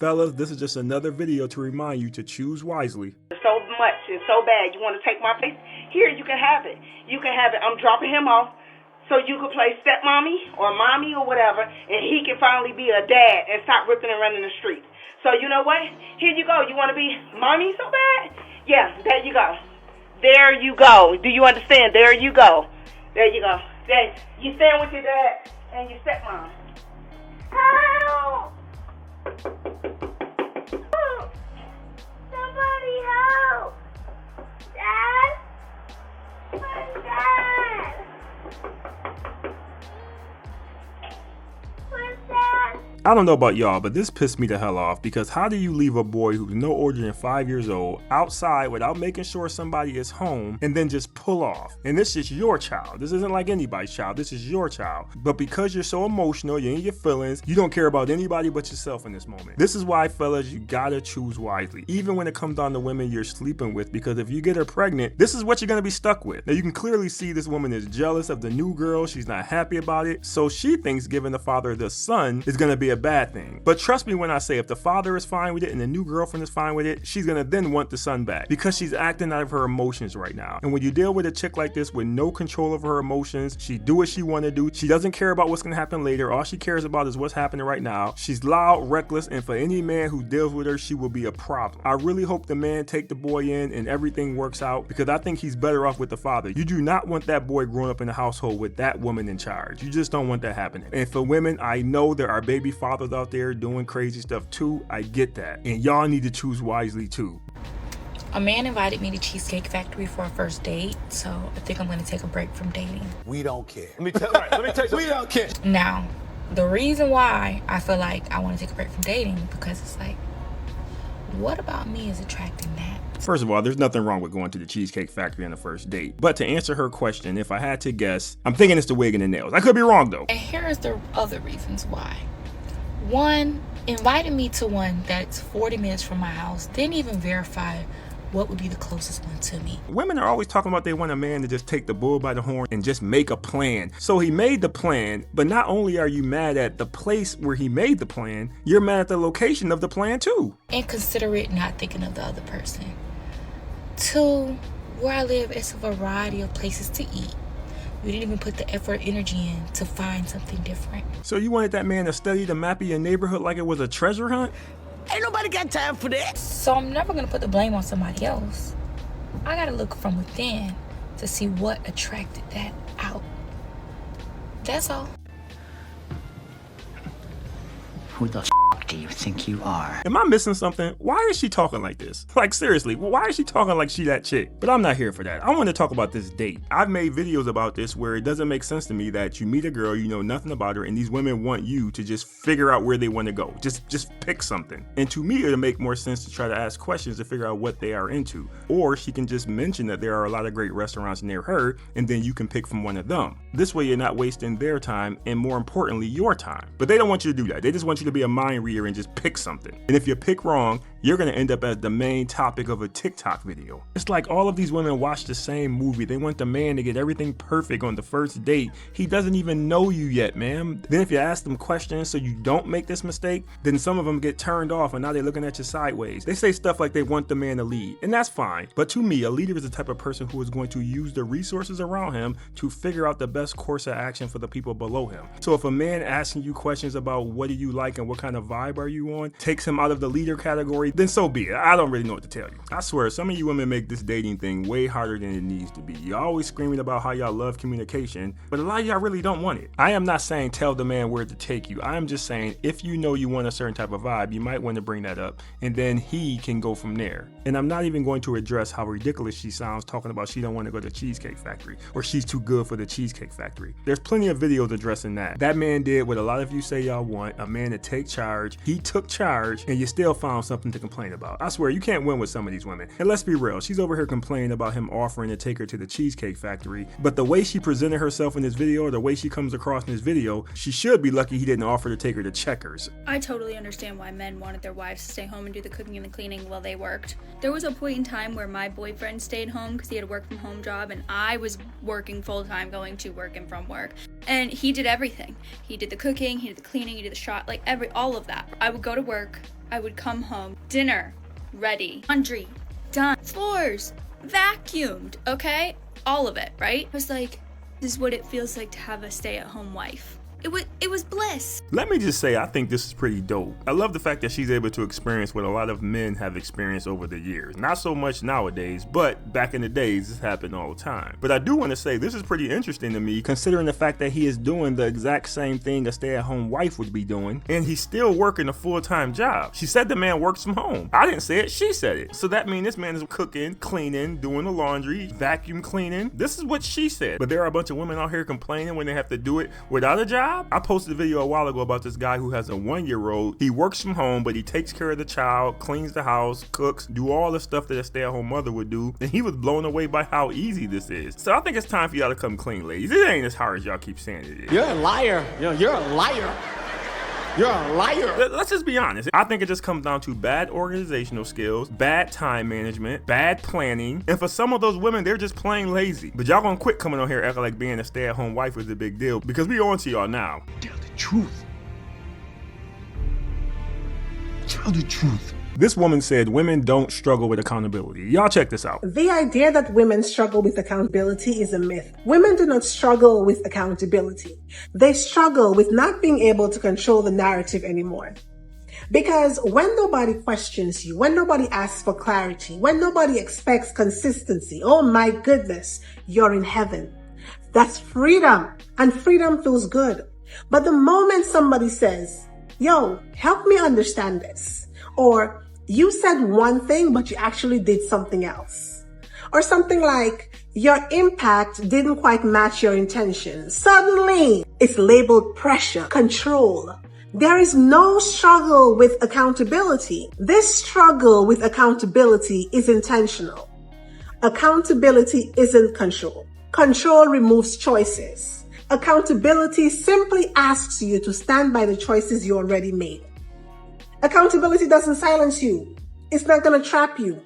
Fellas, this is just another video to remind you to choose wisely. So much and so bad. You want to take my face? Here, you can have it. You can have it. I'm dropping him off so you can play stepmommy or mommy or whatever, and he can finally be a dad and stop ripping and running the streets. So you know what? Here you go. You want to be mommy so bad? Yeah, there you go. There you go. Do you understand? There you go. There you go. There, you stand with your dad and your stepmom. Help! Help! Somebody help! Dad? Where's Dad? Where's Dad? I don't know about y'all, but this pissed me the hell off because how do you leave a boy who's no older than 5 years old outside without making sure somebody is home and then just pull off? And this is your child. This isn't like anybody's child. This is your child. But because you're so emotional, you're in your feelings, you don't care about anybody but yourself in this moment. This is why, fellas, you gotta choose wisely, even when it comes down to women you're sleeping with, because if you get her pregnant, this is what you're gonna be stuck with. Now, you can clearly see this woman is jealous of the new girl. She's not happy about it. So she thinks giving the father the son is gonna be a bad thing. But trust me when I say if the father is fine with it and the new girlfriend is fine with it, she's gonna then want the son back because she's acting out of her emotions right now. And when you deal with a chick like this with no control over her emotions, she do what she want to do. She doesn't care about what's gonna happen later. All she cares about is what's happening right now. She's loud, reckless, and for any man who deals with her, she will be a problem. I really hope the man take the boy in and everything works out because I think he's better off with the father. You do not want that boy growing up in a household with that woman in charge. You just don't want that happening. And for women, I know there are baby fathers out there doing crazy stuff too. I get that. And y'all need to choose wisely too. A man invited me to Cheesecake Factory for a first date, so I think I'm going to take a break from dating. We don't care. Let me tell you, we don't care. Now, the reason why I feel like I want to take a break from dating, because it's like, what about me is attracting that? First of all, there's nothing wrong with going to the Cheesecake Factory on the first date. But to answer her question, if I had to guess, I'm thinking it's the wig and the nails. I could be wrong though. And here's the other reasons why. One, invited me to one that's 40 minutes from my house, didn't even verify what would be the closest one to me. Women are always talking about they want a man to just take the bull by the horn and just make a plan. So he made the plan, but not only are you mad at the place where he made the plan, you're mad at the location of the plan too. Inconsiderate, not thinking of the other person. Two, where I live, it's a variety of places to eat. We didn't even put the effort, energy in to find something different. So you wanted that man to study the map of your neighborhood like it was a treasure hunt? Ain't nobody got time for that. So I'm never gonna put the blame on somebody else. I gotta look from within to see what attracted that out. That's all. Who the do you think you are? Am I missing something? Why is she talking like this? Like seriously, why is she talking like she that chick? But I'm not here for that. I want to talk about this date. I've made videos about this where it doesn't make sense to me that you meet a girl, you know nothing about her, and these women want you to just figure out where they want to go. Just pick something. And to me, it'll make more sense to try to ask questions to figure out what they are into. Or she can just mention that there are a lot of great restaurants near her, and then you can pick from one of them. This way you're not wasting their time, and more importantly, your time. But they don't want you to do that. They just want you to be a mind reader and just pick something. And if you pick wrong, you're gonna end up as the main topic of a TikTok video. It's like all of these women watch the same movie. They want the man to get everything perfect on the first date. He doesn't even know you yet, ma'am. Then if you ask them questions so you don't make this mistake, then some of them get turned off and now they're looking at you sideways. They say stuff like they want the man to lead, and that's fine. But to me, a leader is the type of person who is going to use the resources around him to figure out the best course of action for the people below him. So if a man asking you questions about what do you like and what kind of vibe are you on takes him out of the leader category, then so be it. I don't really know what to tell you. I swear, some of you women make this dating thing way harder than it needs to be. You're always screaming about how y'all love communication, but a lot of y'all really don't want it. I am not saying tell the man where to take you. I am just saying if you know you want a certain type of vibe, you might want to bring that up, and then he can go from there. And I'm not even going to address how ridiculous she sounds talking about she don't want to go to Cheesecake Factory, or she's too good for the Cheesecake Factory. There's plenty of videos addressing that. That man did what a lot of you say y'all want, a man to take charge. He took charge, and you still found something to complain about. I swear, you can't win with some of these women. And let's be real, she's over here complaining about him offering to take her to the Cheesecake Factory, but the way she presented herself in this video, or the way she comes across in this video, she should be lucky he didn't offer to take her to Checkers. I totally understand why men wanted their wives to stay home and do the cooking and the cleaning while they worked. There was a point in time where my boyfriend stayed home because he had a work from home job, and I was working full time, going to work and from work. And he did everything. He did the cooking, he did the cleaning, he did the shop, like all of that. I would go to work, I would come home, dinner ready, laundry done, floors vacuumed, okay? All of it, right? I was like, this is what it feels like to have a stay-at-home wife. It was bliss. Let me just say, I think this is pretty dope. I love the fact that she's able to experience what a lot of men have experienced over the years. Not so much nowadays, but back in the days, this happened all the time. But I do want to say, this is pretty interesting to me, considering the fact that he is doing the exact same thing a stay-at-home wife would be doing, and he's still working a full-time job. She said the man works from home. I didn't say it, she said it. So that means this man is cooking, cleaning, doing the laundry, vacuum cleaning. This is what she said. But there are a bunch of women out here complaining when they have to do it without a job. I posted a video a while ago about this guy who has a 1-year-old. He works from home, but he takes care of the child, cleans the house, cooks, do all the stuff that a stay-at-home mother would do. And he was blown away by how easy this is. So I think it's time for y'all to come clean, ladies. It ain't as hard as y'all keep saying it is. You're a liar. You're a liar. You're a liar. Let's just be honest. I think it just comes down to bad organizational skills, bad time management, bad planning. And for some of those women, they're just plain lazy. But y'all gonna quit coming on here acting like being a stay-at-home wife is a big deal, because we on to y'all now. Tell the truth. Tell the truth. This woman said women don't struggle with accountability. Y'all check this out. The idea that women struggle with accountability is a myth. Women do not struggle with accountability. They struggle with not being able to control the narrative anymore. Because when nobody questions you, when nobody asks for clarity, when nobody expects consistency, oh my goodness, you're in heaven. That's freedom, and freedom feels good. But the moment somebody says, yo, help me understand this, or you said one thing, but you actually did something else, or something like your impact didn't quite match your intention, suddenly it's labeled pressure, control. There is no struggle with accountability. This struggle with accountability is intentional. Accountability isn't control. Control removes choices. Accountability simply asks you to stand by the choices you already made. Accountability doesn't silence you. It's not going to trap you.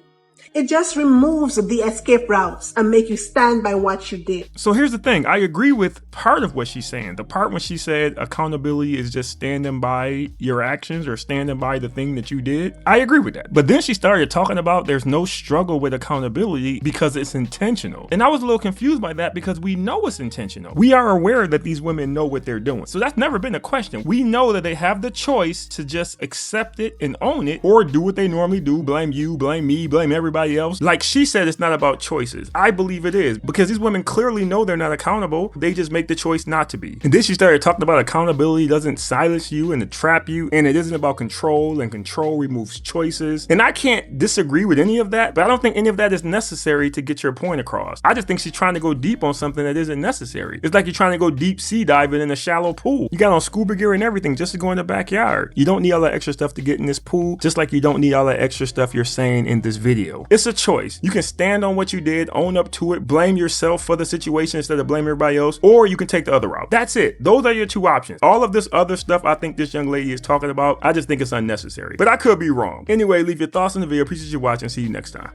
It just removes the escape routes and make you stand by what you did. So here's the thing. I agree with part of what she's saying. The part when she said accountability is just standing by your actions or standing by the thing that you did. I agree with that. But then she started talking about there's no struggle with accountability because it's intentional. And I was a little confused by that because we know it's intentional. We are aware that these women know what they're doing. So that's never been a question. We know that they have the choice to just accept it and own it, or do what they normally do. Blame you, blame me, blame everybody else. Like she said, it's not about choices. I believe it is, because these women clearly know they're not accountable. They just make the choice not to be. And then she started talking about accountability doesn't silence you and to trap you, and it isn't about control, and control removes choices. And I can't disagree with any of that, but I don't think any of that is necessary to get your point across. I just think she's trying to go deep on something that isn't necessary. It's like you're trying to go deep sea diving in a shallow pool. You got on scuba gear and everything just to go in the backyard. You don't need all that extra stuff to get in this pool, just like you don't need all that extra stuff you're saying in this video. It's a choice. You can stand on what you did, own up to it, blame yourself for the situation instead of blaming everybody else, or you can take the other route. That's it. Those are your two options. All of this other stuff I think this young lady is talking about, I just think it's unnecessary. But I could be wrong. Anyway, leave your thoughts in the video. Appreciate you watching. See you next time.